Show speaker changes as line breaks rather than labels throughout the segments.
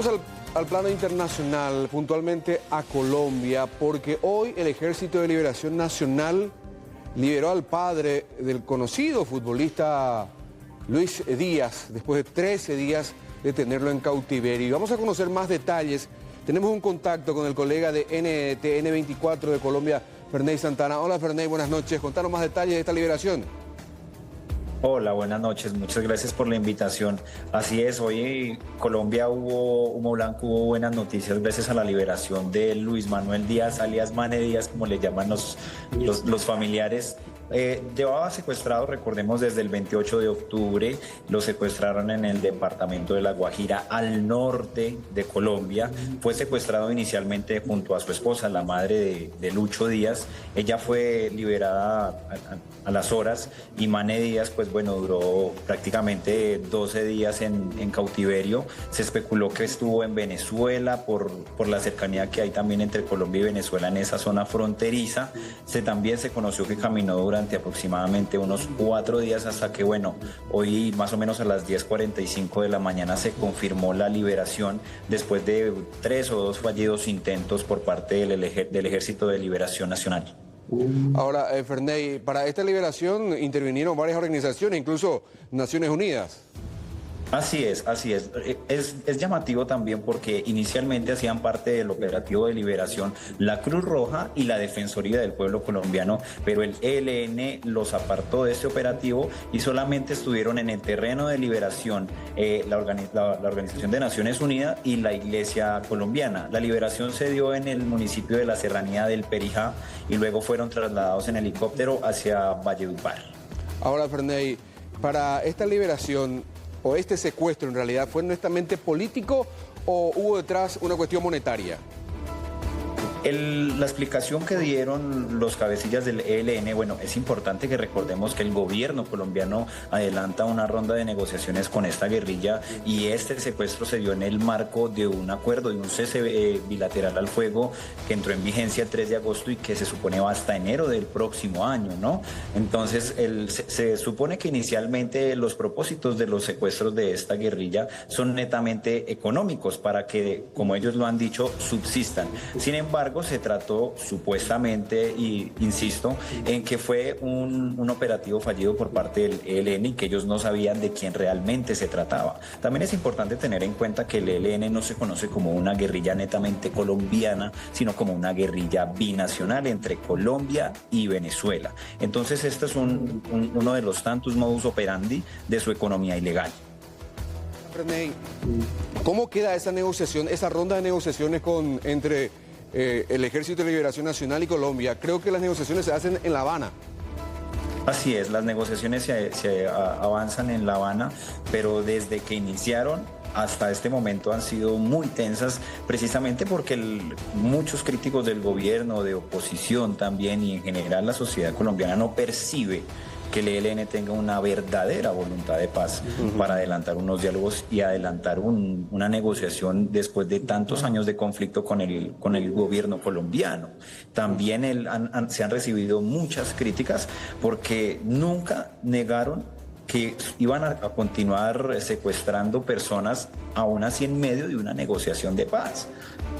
Vamos al plano internacional, puntualmente a Colombia, porque hoy el Ejército de Liberación Nacional liberó al padre del conocido futbolista Luis Díaz, después de 13 días de tenerlo en cautiverio. Y vamos a conocer más detalles. Tenemos un contacto con el colega de NTN24 de Colombia, Ferney Santana. Hola Ferney, buenas noches. Contanos más detalles de esta liberación.
Hola, buenas noches. Muchas gracias por la invitación. Así es, hoy en Colombia hubo humo blanco, hubo buenas noticias gracias a la liberación de Luis Manuel Díaz, alias Mane Díaz, como le llaman los familiares. Llevaba secuestrado, recordemos, desde el 28 de octubre, lo secuestraron en el departamento de La Guajira, al norte de Colombia. Fue secuestrado inicialmente junto a su esposa, la madre de Lucho Díaz. Ella fue liberada a las horas y Mane Díaz, pues bueno, duró prácticamente 12 días en cautiverio. Se especuló que estuvo en Venezuela por la cercanía que hay también entre Colombia y Venezuela en esa zona fronteriza. También se conoció que caminó durante aproximadamente unos 4 días hasta que, bueno, hoy más o menos a las 10:45 de la mañana se confirmó la liberación después de 3 o 2 fallidos intentos por parte del Ejército de Liberación Nacional.
Ahora, Ferney, para esta liberación intervinieron varias organizaciones, incluso Naciones Unidas.
Así es, así es. Es llamativo también porque inicialmente hacían parte del operativo de liberación la Cruz Roja y la Defensoría del Pueblo Colombiano, pero el ELN los apartó de este operativo y solamente estuvieron en el terreno de liberación la Organización de Naciones Unidas y la Iglesia Colombiana. La liberación se dio en el municipio de la Serranía del Perijá y luego fueron trasladados en helicóptero hacia Valledupar.
Ahora, Ferney, para esta liberación o este secuestro en realidad, ¿fue netamente político o hubo detrás una cuestión monetaria?
La explicación que dieron los cabecillas del ELN, bueno, es importante que recordemos que el gobierno colombiano adelanta una ronda de negociaciones con esta guerrilla y este secuestro se dio en el marco de un acuerdo, de un cese bilateral al fuego que entró en vigencia el 3 de agosto y que se supone va hasta enero del próximo año, ¿no? Entonces, se supone que inicialmente los propósitos de los secuestros de esta guerrilla son netamente económicos para que, como ellos lo han dicho, subsistan. Sin embargo, se trató supuestamente, y insisto, en que fue un operativo fallido por parte del ELN y que ellos no sabían de quién realmente se trataba. También es importante tener en cuenta que el ELN no se conoce como una guerrilla netamente colombiana, sino como una guerrilla binacional entre Colombia y Venezuela. Entonces, este es uno de los tantos modus operandi de su economía ilegal.
¿Cómo queda esa negociación, esa ronda de negociaciones entre el Ejército de Liberación Nacional y Colombia? Creo que las negociaciones se hacen en La Habana.
Así es, las negociaciones se avanzan en La Habana, pero desde que iniciaron hasta este momento han sido muy tensas, precisamente porque muchos críticos del gobierno, de oposición también, y en general la sociedad colombiana no percibe que el ELN tenga una verdadera voluntad de paz para adelantar unos diálogos y adelantar una negociación después de tantos años de conflicto con el gobierno colombiano. También se han recibido muchas críticas porque nunca negaron que iban a continuar secuestrando personas aún así en medio de una negociación de paz,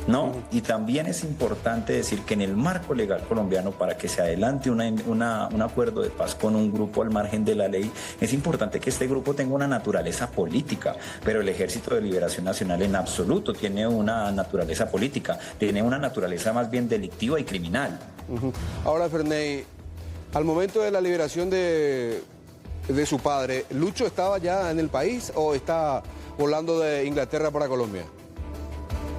¿no? Y también es importante decir que en el marco legal colombiano, para que se adelante un acuerdo de paz con un grupo al margen de la ley, es importante que este grupo tenga una naturaleza política, pero el Ejército de Liberación Nacional en absoluto tiene una naturaleza política, tiene una naturaleza más bien delictiva y criminal.
Ahora, Ferney, al momento de la liberación de su padre, ¿Lucho estaba ya en el país o está volando de Inglaterra para Colombia?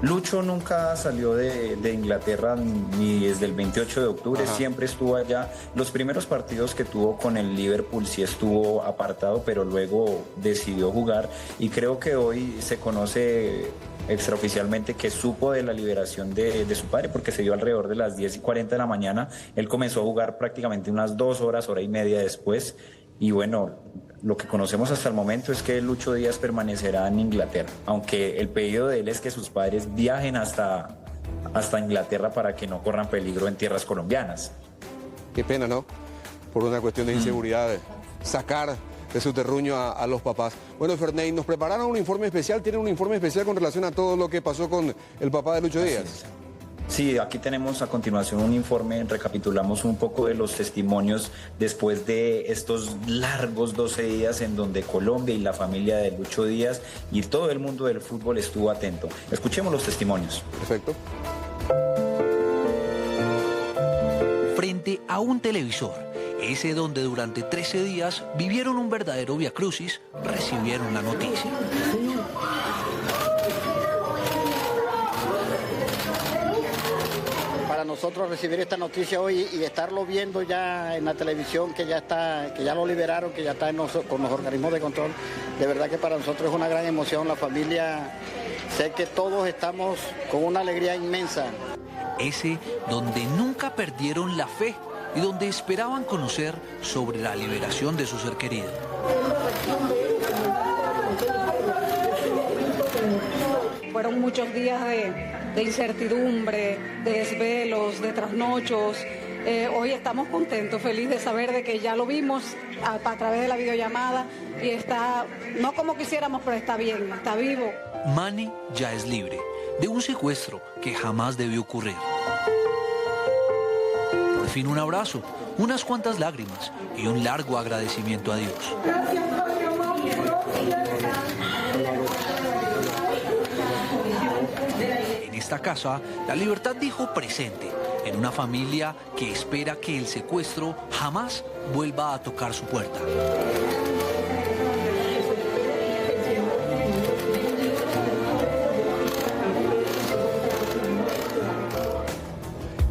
Lucho nunca salió de Inglaterra ni desde el 28 de octubre, siempre estuvo allá. Los primeros partidos que tuvo con el Liverpool sí estuvo apartado, pero luego decidió jugar y creo que hoy se conoce extraoficialmente que supo de la liberación de su padre porque se dio alrededor de las 10:40 de la mañana. Él comenzó a jugar prácticamente unas 2 horas, hora y media después. Y bueno, lo que conocemos hasta el momento es que Lucho Díaz permanecerá en Inglaterra, aunque el pedido de él es que sus padres viajen hasta Inglaterra para que no corran peligro en tierras colombianas.
Qué pena, ¿no? Por una cuestión de inseguridad, sacar de su terruño a los papás. Bueno, Ferney, nos prepararon un informe especial, tienen un informe especial con relación a todo lo que pasó con el papá de Lucho Díaz.
Sí, aquí tenemos a continuación un informe, recapitulamos un poco de los testimonios después de estos largos 12 días en donde Colombia y la familia de Lucho Díaz y todo el mundo del fútbol estuvo atento. Escuchemos los testimonios.
Perfecto.
Frente a un televisor, ese donde durante 13 días vivieron un verdadero viacrucis, recibieron la noticia.
Para nosotros recibir esta noticia hoy y estarlo viendo ya en la televisión, que ya lo liberaron, que ya está con los organismos de control, de verdad que para nosotros es una gran emoción. La familia, sé que todos estamos con una alegría inmensa.
Ese donde nunca perdieron la fe y donde esperaban conocer sobre la liberación de su ser querido.
Fueron muchos días de incertidumbre, de desvelos, de trasnochos. Hoy estamos contentos, felices de saber de que ya lo vimos a través de la videollamada y está, no como quisiéramos, pero está bien, está vivo.
Manny ya es libre de un secuestro que jamás debió ocurrir. Por fin un abrazo, unas cuantas lágrimas y un largo agradecimiento a Dios. En esta casa, la libertad dijo presente en una familia que espera que el secuestro jamás vuelva a tocar su puerta.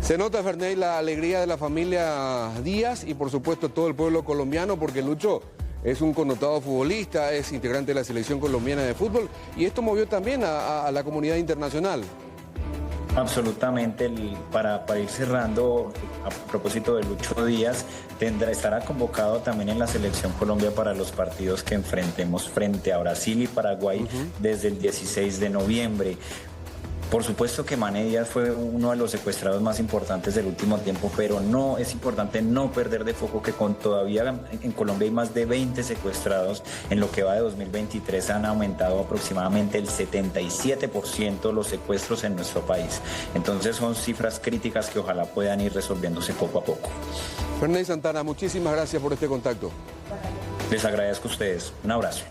Se nota, Ferney, la alegría de la familia Díaz y por supuesto todo el pueblo colombiano, porque Lucho es un connotado futbolista, es integrante de la selección colombiana de fútbol y esto movió también a la comunidad internacional.
Absolutamente, para ir cerrando, a propósito de Lucho Díaz, estará convocado también en la Selección Colombia para los partidos que enfrentemos frente a Brasil y Paraguay desde el 16 de noviembre. Por supuesto que Manny Díaz fue uno de los secuestrados más importantes del último tiempo, pero no es importante no perder de foco que todavía en Colombia hay más de 20 secuestrados. En lo que va de 2023 han aumentado aproximadamente el 77% los secuestros en nuestro país. Entonces son cifras críticas que ojalá puedan ir resolviéndose poco a poco.
Ferney Santana, muchísimas gracias por este contacto.
Les agradezco a ustedes. Un abrazo.